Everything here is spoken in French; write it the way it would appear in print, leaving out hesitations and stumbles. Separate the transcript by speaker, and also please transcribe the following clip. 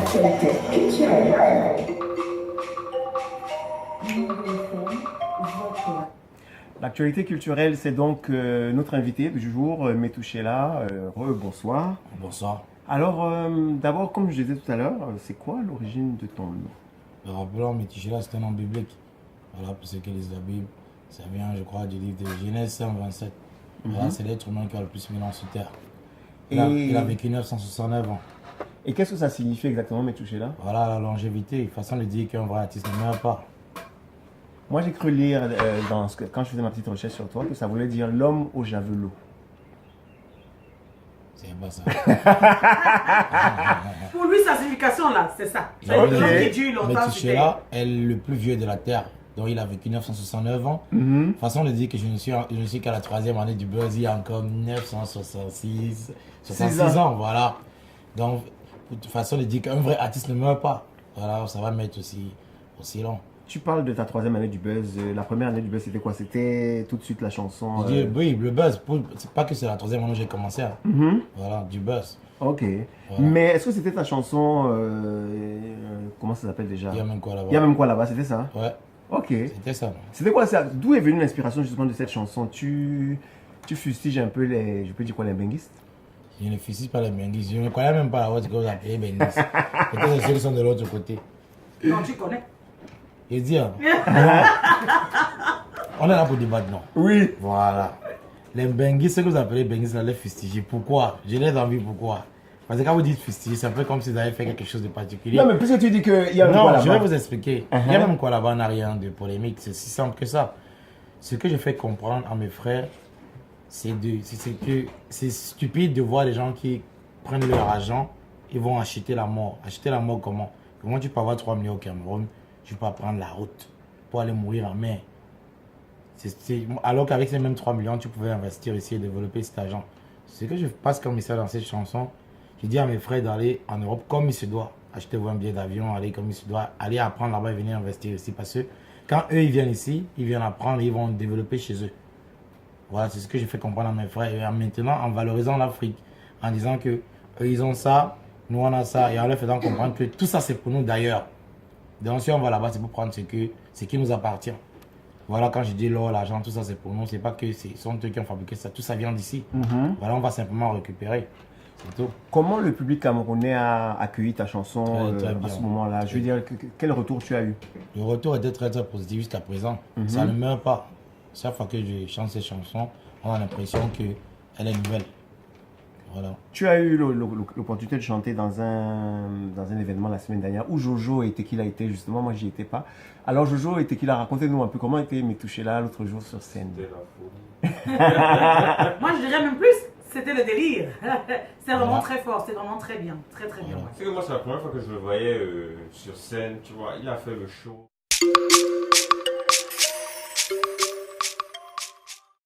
Speaker 1: L'actualité culturelle.
Speaker 2: L'actualité culturelle, c'est donc notre invité du jour, Metouchela. Bonsoir.
Speaker 3: Bonsoir.
Speaker 2: Alors, d'abord, comme je disais tout à l'heure, c'est quoi l'origine de ton nom?
Speaker 3: Rappelons, Metouchela, c'est un nom biblique. Voilà, pour ceux qui lisent la Bible, ça vient, je crois, du livre de Genèse 127. Voilà, c'est l'être humain qui a le plus vivant sur Terre. Il a vécu 969 ans.
Speaker 2: Et qu'est-ce que ça signifie exactement, Metouchela?
Speaker 3: Voilà, la longévité, façon de dire qu'un vrai artiste ne meurt pas.
Speaker 2: Moi, j'ai cru lire, quand je faisais ma petite recherche sur toi, que ça voulait dire l'homme au javelot.
Speaker 3: C'est pas ça.
Speaker 4: Pour lui, sa signification là, c'est ça. C'est
Speaker 2: Ok.
Speaker 4: l'homme qui dure longtemps sur
Speaker 3: Metouchela
Speaker 4: terre.
Speaker 3: est le plus vieux de la Terre. Donc il a vécu 969 ans. Façon de dire que je ne suis qu'à la 3e année du buzz, il y a encore 966, 66 ans, voilà. Donc, façon de dire qu'un vrai artiste ne meurt pas. Voilà, ça va mettre aussi long.
Speaker 2: Tu parles de ta 3e année du buzz. La première année du buzz, c'était quoi? C'était tout de suite la chanson.
Speaker 3: Je dis, oui, le buzz, c'est pas que c'est la 3e année où j'ai commencé. Hein. Voilà, du buzz.
Speaker 2: Ok.
Speaker 3: Voilà.
Speaker 2: Mais est-ce que c'était ta chanson. Comment ça s'appelle déjà?
Speaker 3: Il y a même quoi là-bas.
Speaker 2: Il y a même quoi là-bas, c'était ça?
Speaker 3: Ouais,
Speaker 2: Ok.
Speaker 3: c'était ça.
Speaker 2: C'était quoi ça? D'où est venue l'inspiration justement de cette chanson? Tu fustiges un peu les. Je peux dire quoi, les benguistes?
Speaker 3: Je ne fusille pas les benguis. Je ne connais même pas la voix que vous appelez benguis. Peut-être que ceux qui sont de l'autre côté.
Speaker 4: Non, tu connais.
Speaker 3: Et dire. On est là pour débattre, non?
Speaker 2: Oui.
Speaker 3: Voilà. Les benguis, ce que vous appelez benguis, là, les fustiger. Pourquoi? Je les envie, pourquoi? Parce que quand vous dites fustiger, c'est un peu comme si vous avez fait quelque chose de particulier.
Speaker 2: Non, mais puisque tu dis qu'il y a même quoi
Speaker 3: Non,
Speaker 2: là-bas.
Speaker 3: je vais vous expliquer. Il y a même quoi là-bas, on n'a rien de polémique. C'est si simple que ça. Ce que je fais comprendre à mes frères, c'est que c'est stupide de voir les gens qui prennent leur argent et vont acheter la mort. Acheter la mort comment? Comment tu peux avoir 3 millions au Cameroun, tu peux pas prendre la route pour aller mourir en mer. Alors qu'avec ces mêmes 3 millions, tu pouvais investir ici et développer cet argent. Ce que je passe comme message dans cette chanson, je dis à mes frères d'aller en Europe comme il se doit. Achetez-vous un billet d'avion, aller comme il se doit, aller apprendre là-bas et venir investir ici. Parce que quand eux, ils viennent ici, ils viennent apprendre et ils vont développer chez eux. Voilà, c'est ce que je fais comprendre à mes frères. Et maintenant, en valorisant l'Afrique, en disant que eux, ils ont ça, nous, on a ça, et en leur faisant comprendre que tout ça, c'est pour nous d'ailleurs. Donc, si on va là-bas, c'est pour prendre ce qui nous appartient. Voilà, quand je dis l'or, l'argent, tout ça, c'est pour nous. C'est pas que ce sont eux qui ont fabriqué ça. Tout ça vient d'ici. Voilà, on va simplement récupérer. C'est tout.
Speaker 2: Comment le public camerounais a accueilli ta chanson
Speaker 3: Très
Speaker 2: à
Speaker 3: bien.
Speaker 2: ce moment-là? Je veux dire, quel retour tu as eu?
Speaker 3: Le retour était très, très positif jusqu'à présent. Ça ne meurt pas. Chaque fois que je chante cette chanson, on a l'impression qu'elle est nouvelle. Voilà.
Speaker 2: Tu as eu l'opportunité de chanter dans un événement la semaine dernière où Jojo et Tequila étaient justement, moi j'y étais pas. Alors Jojo et Tequila, racontez-nous un peu comment était Metouchela l'autre jour sur scène.
Speaker 4: Moi, je dirais même plus, c'était le délire. C'est vraiment
Speaker 3: Voilà.
Speaker 4: très fort, c'était vraiment très bien. Très, très bien.
Speaker 3: Voilà.
Speaker 4: ouais.
Speaker 5: C'est que moi, c'est la première fois que je le voyais sur scène, tu vois. Il a fait le show.